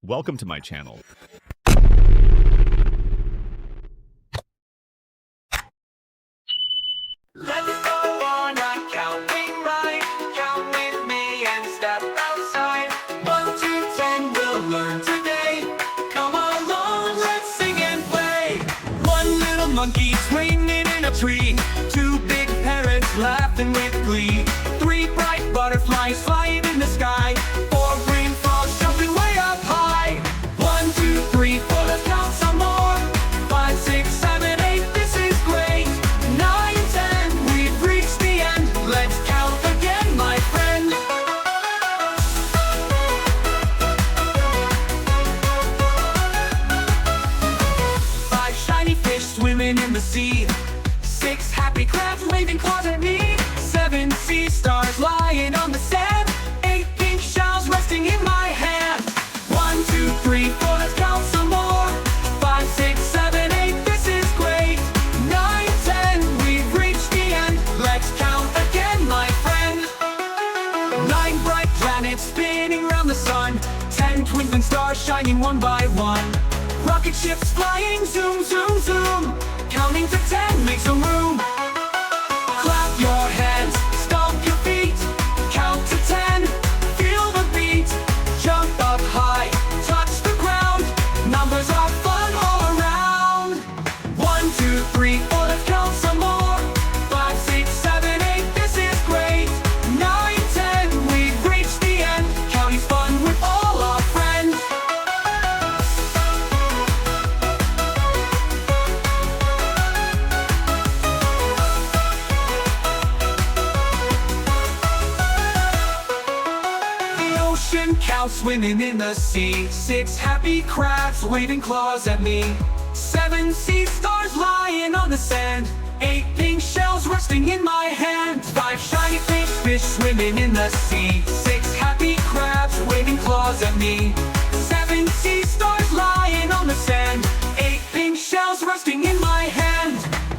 Welcome to my channel. Let's go on a counting ride. Count with me and step outside. 1 to 10 we'll learn today. Come along, let's sing and play. One little monkey swinging in a tree. 2 big parrots laughing with glee. 3 bright butterflies flying in the sky. 4 green frogs jumping way up high. 1, 2, 3, 4, let's count some more. 5, 6, 7, 8, this is great. 9, 10, we've reached the end. Let's count again, my friend. 5 shiny fish swimming in the sea. 6 happy crabs waving claws at me. 7 sea stars lying on the sand. 8 pink shells resting in my hand. 1, 2, 3, 4, let's count some more. 5, 6, 7, 8, this is great. 9, 10, we've reached the end. Let's count again, my friend. 9 bright planets spinning around the sun. 10 twinkling stars shining one by one. Rocket ships flying, zoom, zoom, zoom. Counting to 10 makes some room. Clap your hands, stomp your feet. Count to 10, feel the beat. Jump up high, touch the ground. Numbers are fun all around. 1, 2, 3, 4, let's count some more. 5, 6, 7, 8, this is great. 9, 10, we've reached the end. Counting's fun with all our friends. Cow swimming in the sea. 6 happy crabs waving claws at me. 7 sea stars lying on the sand. 8 pink shells resting in my hand. 5 shiny fish swimming in the sea. 6 happy crabs waving claws at me. 7 sea stars lying on the sand. 8 pink shells resting in my hand.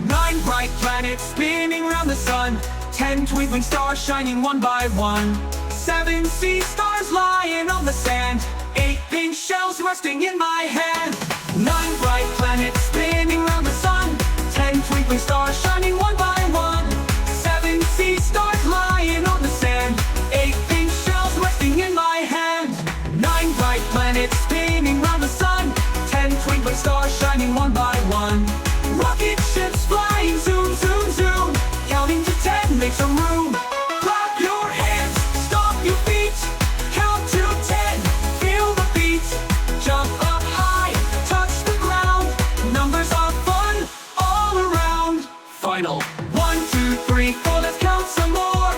9 bright planets spinning around the sun. 10 twinkling stars shining one by one. 7 sea stars lying on the sand. 8 pink shells resting in my hand. 9 bright planets spinning around the sun. 10 twinkling stars shining one by one. 7 sea stars lying on the sand. 8 pink shells resting in my hand. 9 bright planets spinning around the sun. 10 twinkling stars shining one by one. Rocket ships flying, zoom, zoom, zoom. Counting to 10 make some room. Clap your hands, stomp your feet. Count to 10, feel the beat. Jump up high, touch the ground. Numbers are fun all around. Final. 1, 2, 3, 4, let's count some more.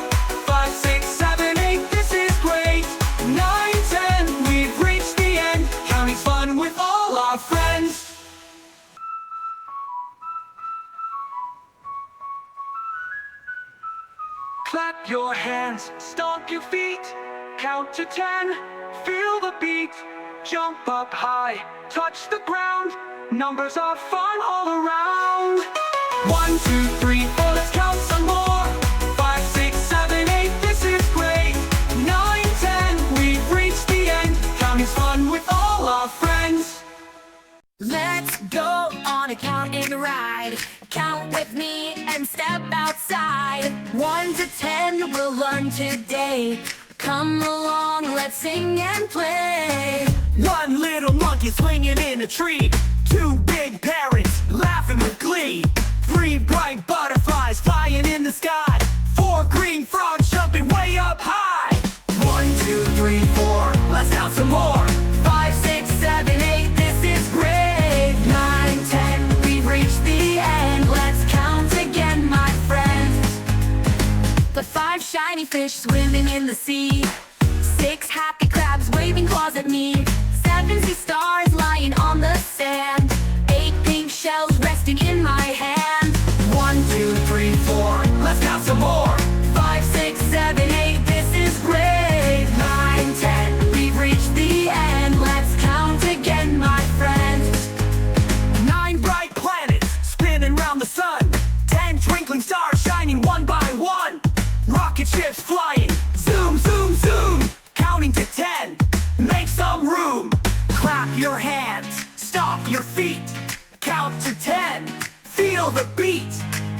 5, 6, 7, 8, this is great. 9, 10, we've reached the end. Counting's fun with all our friends. Clap your hands, stomp your feet. Count to 10, feel the beat. Jump up high, touch the ground. Numbers are fun all around. 1, 2, 3, 4, let's count some more. 5, 6, 7, 8, this is great. 9, 10, we've reached the end. Counting's fun with all our friends. Let's go on a counting ride. Count with me and step outside. 1 to 10 we'll learn today. Come along, let's sing and play. 1 little monkey swinging in a tree. 2 big parrots laughing with glee. 3 bright butterflies flying in the sky. 4 green frogs jumping way up high. 1, 2, 3, 4, let's count some more. 5, 6, 7, 8, this is great. 9, 10, we've reached the end. Let's count again, my friends. The 5 shiny fish swimming in the sea. 6 happy crabs waving claws at me. 7 sea stars lying on the sand. 8 pink shells resting in my hand. 1, 2, 3, 4, let's count some more. 5, 6, 7, 8, this is great. 9, 10, we've reached the end. Let's count again, my friends. 9 bright planets spinning round the sun. 10 twinkling stars shining one by one. Rocket ships flying, zoom, zoom, zoom. Counting to 10, make some room. your hands, stomp your feet, count to 10, feel the beat,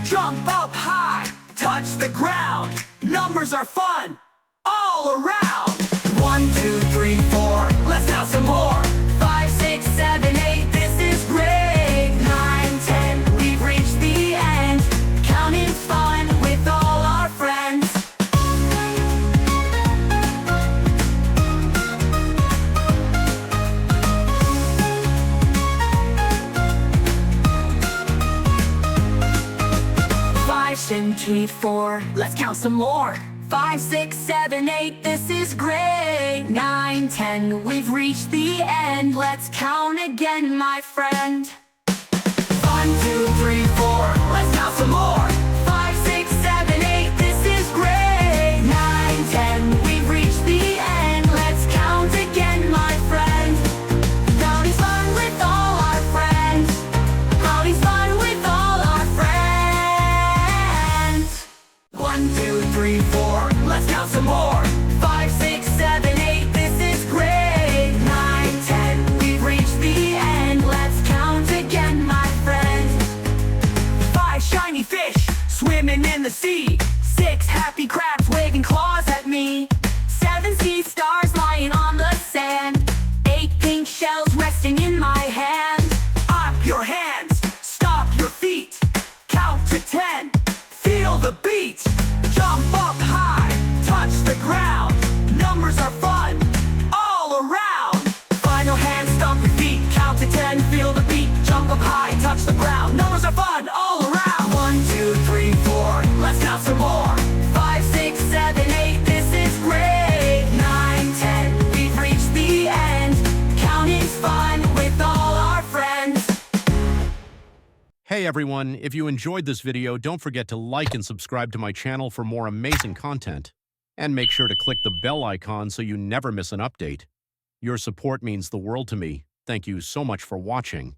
jump up high, touch the ground, numbers are fun, all around. 1, 2, 3, 4, let's count some more. 5, 6, 7, 8, this is great. 9, 10, we've reached the end, counting fun with all our friends. Five, 2, 4, let's count some more. 5, 6, 7, 8, this is great. 9, 10, we've reached the end. Let's count again, my friend. 1, 2, 3, 4, let's count some more. 5, 6, 7, 8, this is great. 9, 10, we've reached the end. Let's count again, my friend. Counting's fun with all our friends. Counting's fun with all our friends. 1, 2, 3, 4, let's count some more. 5, 6, 7, 8, this is great. 9, 10, we've reached the end. Let's count again, my friend. 5 shiny fish swimming in the sea. 6 happy crabs waving claws at me. 7 sea stars lying on the sand. 8 pink shells resting in my hand. Up your hands, stomp your feet, count to 10, feel the beat, jump up high, touch the ground, numbers are fun, all around. Final hand, stomp your feet, count to 10, feel the beat, jump up high, touch the ground, numbers are fun, all around. 1, 2, 3, 4, let's count some more. 5, 6, 7, 8, this is great. 9, 10, we've reached the end, counting's fun with all our friends. Hey everyone, if you enjoyed this video, don't forget to like and subscribe to my channel for more amazing content. And make sure to click the bell icon so you never miss an update. Your support means the world to me. Thank you so much for watching.